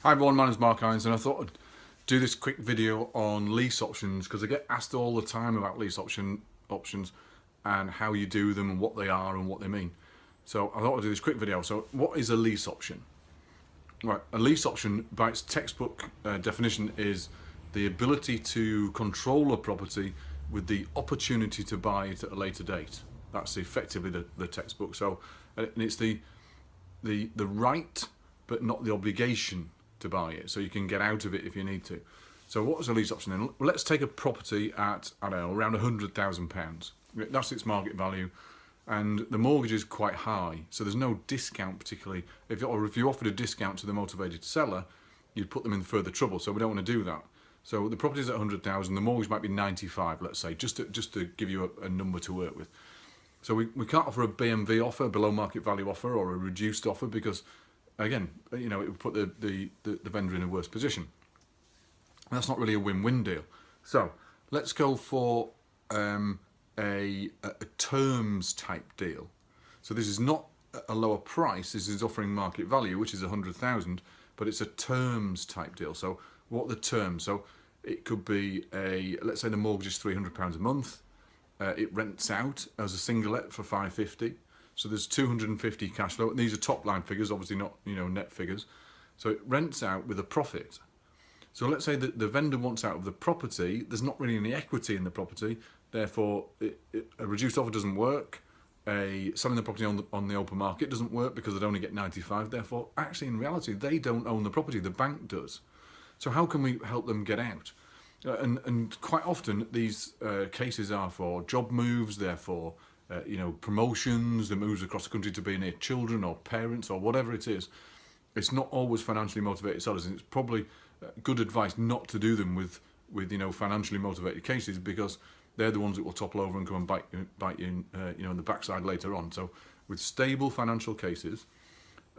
Hi everyone, my name's Mark Hines and I thought I'd do this quick video on lease options because I get asked all the time about lease options and how you do them and what they are and what they mean. So I thought I'd do this quick video. So what is a lease option? Right, a lease option by its textbook definition is the ability to control a property with the opportunity to buy it at a later date. That's effectively the textbook. So and it's the right but not the obligation to buy it, so you can get out of it if you need to. So what is a lease option then? Well, let's take a property at, I don't know, around £100,000. That's its market value, and the mortgage is quite high, so there's no discount particularly. If you offered a discount to the motivated seller, you'd put them in further trouble, so we don't want to do that. So the property is at 100,000, the mortgage might be 95, let's say, just to give you a number to work with. So we can't offer a BMV offer, below market value offer, or a reduced offer because, again, you know, it would put the vendor in a worse position. That's not really a win-win deal. So let's go for a terms type deal. So this is not a lower price. This is offering market value, which is 100,000, but it's a terms type deal. So what are the terms? So it could be let's say the mortgage is £300 a month. It rents out as a single let for £550. So there's 250 cash flow. These are top line figures, obviously not, you know, net figures. So it rents out with a profit. So let's say that the vendor wants out of the property. There's not really any equity in the property. Therefore, a reduced offer doesn't work. Selling the property on the open market doesn't work because they'd only get 95. Therefore, actually, in reality, they don't own the property. The bank does. So how can we help them get out? And quite often, these cases are for job moves. Therefore, you know, promotions, the moves across the country to be near children or parents or whatever it is. It's not always financially motivated sellers, and it's probably good advice not to do them with you know, financially motivated cases, because they're the ones that will topple over and come and bite you you know, in the backside later on. So with stable financial cases,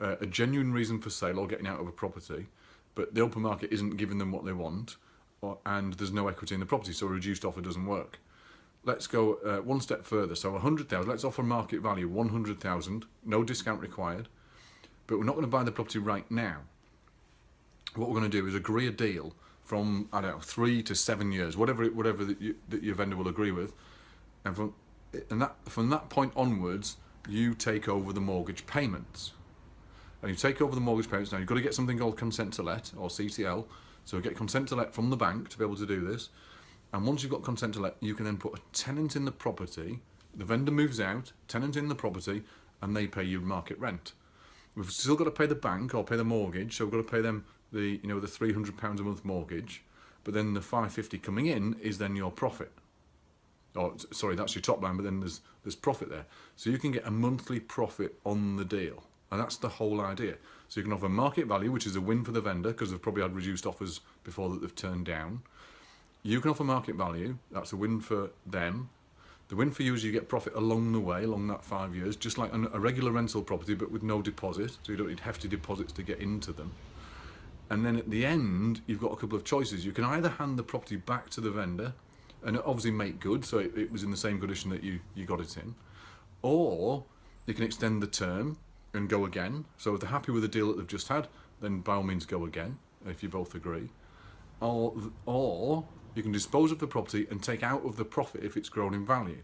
a genuine reason for sale or getting out of a property, but the open market isn't giving them what they want, and there's no equity in the property, so a reduced offer doesn't work. Let's go one step further. So 100,000, let's offer market value 100,000, no discount required, but we're not going to buy the property right now. What we're going to do is agree a deal from, I don't know, 3 to 7 years, whatever that your vendor will agree with, and from that point onwards, you take over the mortgage payments. And you take over the mortgage payments. Now you've got to get something called consent to let, or CTL. So get consent to let from the bank to be able to do this. And once you've got consent to let, you can then put a tenant in the property. The vendor moves out, tenant in the property, and they pay you market rent. We've still got to pay the bank or pay the mortgage, so we've got to pay them the £300 a month mortgage. But then the £550 coming in is then your profit. Or sorry, that's your top line, but then there's profit there. So you can get a monthly profit on the deal, and that's the whole idea. So you can offer market value, which is a win for the vendor because they've probably had reduced offers before that they've turned down. You can offer market value, that's a win for them. The win for you is you get profit along the way, along that 5 years, just like a regular rental property, but with no deposit, so you don't need hefty deposits to get into them. And then at the end, you've got a couple of choices. You can either hand the property back to the vendor, and obviously make good, so it was in the same condition that you got it in, or you can extend the term and go again. So if they're happy with the deal that they've just had, then by all means go again, if you both agree. Or you can dispose of the property and take out of the profit if it's grown in value.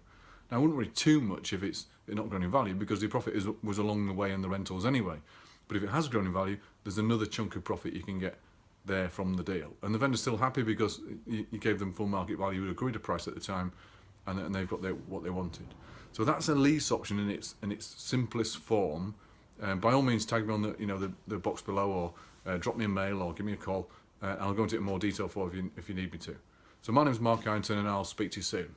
Now I wouldn't worry too much if it's not grown in value, because the profit was along the way in the rentals anyway. But if it has grown in value, there's another chunk of profit you can get there from the deal. And the vendor's still happy because you gave them full market value, you agreed a price at the time, and they've got what they wanted. So that's a lease option in its simplest form. By all means, tag me on the box below, or drop me a mail, or give me a call. I'll go into it in more detail for you if you need me to. So my name's Mark Hines, and I'll speak to you soon.